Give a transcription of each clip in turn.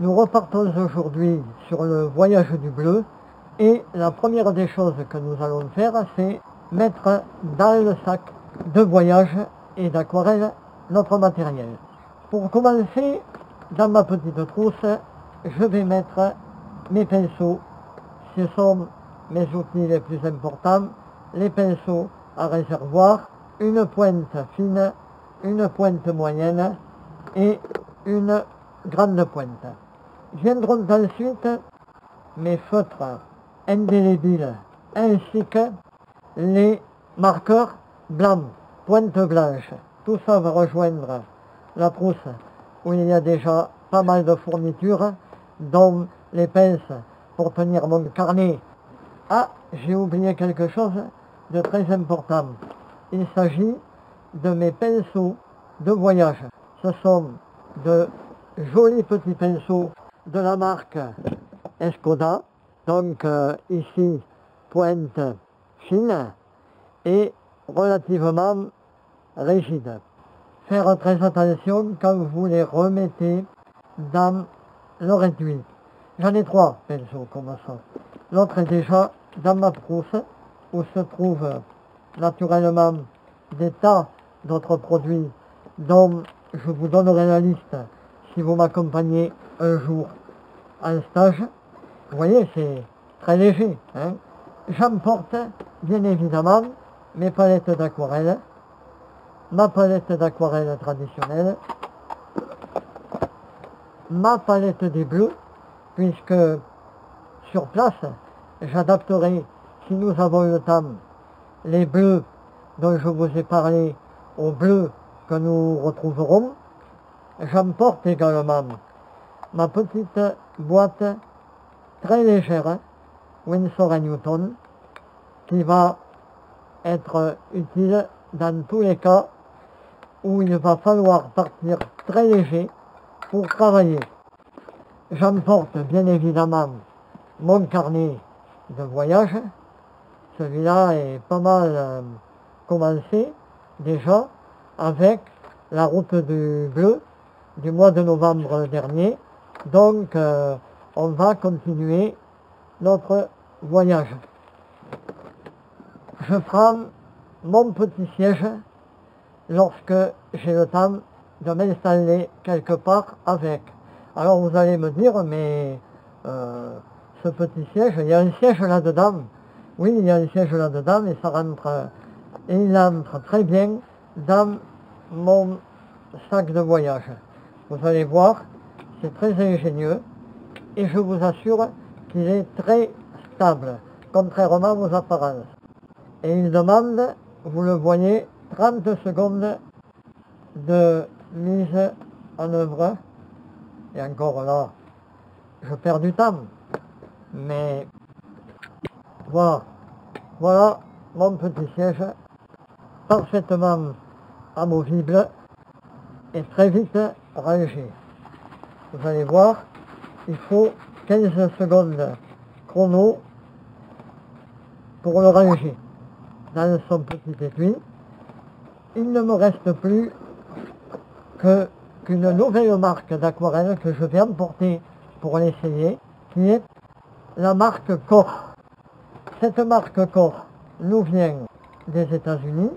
Nous repartons aujourd'hui sur le voyage du bleu et la première des choses que nous allons faire, c'est mettre dans le sac de voyage et d'aquarelle notre matériel. Pour commencer, dans ma petite trousse, je vais mettre mes pinceaux. Ce sont mes outils les plus importants, les pinceaux à réservoir, une pointe fine, une pointe moyenne et une grande pointe. Viendront ensuite mes feutres indélébiles ainsi que les marqueurs blancs, pointe blanche. Tout ça va rejoindre la trousse où il y a déjà pas mal de fournitures, dont les pinces pour tenir mon carnet. Ah, j'ai oublié quelque chose de très important. Il s'agit de mes pinceaux de voyage. Ce sont de jolis petits pinceaux de la marque Escoda, donc ici pointe fine et relativement rigide. Faire très attention quand vous les remettez dans leur étui. J'en ai 3 pinceaux comme ça. L'autre est déjà dans ma trousse où se trouvent naturellement des tas d'autres produits dont je vous donnerai la liste si vous m'accompagnez un jour en stage. Vous voyez, c'est très léger. J'emporte bien évidemment mes palettes d'aquarelle, ma palette d'aquarelle traditionnelle, ma palette des bleus, puisque sur place, j'adapterai, si nous avons le temps, les bleus dont je vous ai parlé aux bleus que nous retrouverons. J'emporte également ma petite boîte très légère, Winsor & Newton, qui va être utile dans tous les cas où il va falloir partir très léger pour travailler. J'emporte bien évidemment mon carnet de voyage. Celui-là est pas mal commencé déjà avec la route du bleu du mois de novembre dernier. Donc on va continuer notre voyage. Je prends mon petit siège lorsque j'ai le temps de m'installer quelque part avec. Alors vous allez me dire, mais ce petit siège, il y a un siège là-dedans. Oui, il y a un siège là-dedans et ça rentre, et il entre très bien dans mon sac de voyage. Vous allez voir, c'est très ingénieux et je vous assure qu'il est très stable, contrairement aux apparences. Et il demande, vous le voyez, 30 secondes de mise en œuvre. Et encore là, je perds du temps. Mais voilà mon petit siège, parfaitement amovible et très vite rangé. Vous allez voir, il faut 15 secondes chrono pour le ranger dans son petit étui. Il ne me reste plus qu'une nouvelle marque d'aquarelle que je vais emporter pour l'essayer, qui est la marque Cor. Cette marque Cor nous vient des États-Unis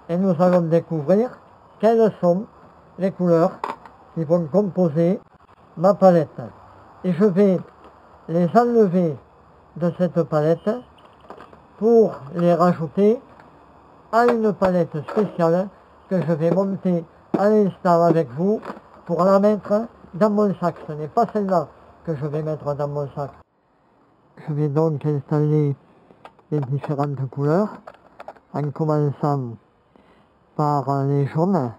et nous allons découvrir quelles sont les couleurs qui vont composer ma palette. Et je vais les enlever de cette palette pour les rajouter à une palette spéciale que je vais monter à l'instant avec vous pour la mettre dans mon sac. Ce n'est pas celle-là que je vais mettre dans mon sac. Je vais donc installer les différentes couleurs en commençant par les jaunes.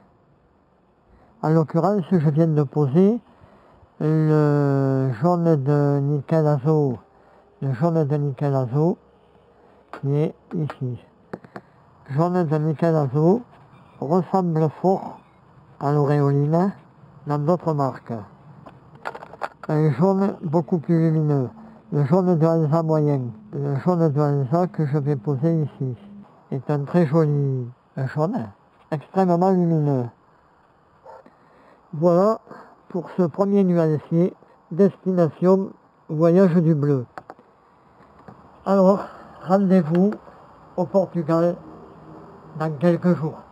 En l'occurrence, je viens de poser le jaune de nickel azo, qui est ici. Jaune de nickel azo ressemble fort à l'auréoline dans d'autres marques. Un jaune beaucoup plus lumineux, le jaune de Hansa moyen, le jaune de Hansa que je vais poser ici, est un très joli jaune, extrêmement lumineux. Voilà pour ce premier nuancier, destination Voyage du Bleu. Alors, rendez-vous au Portugal dans quelques jours.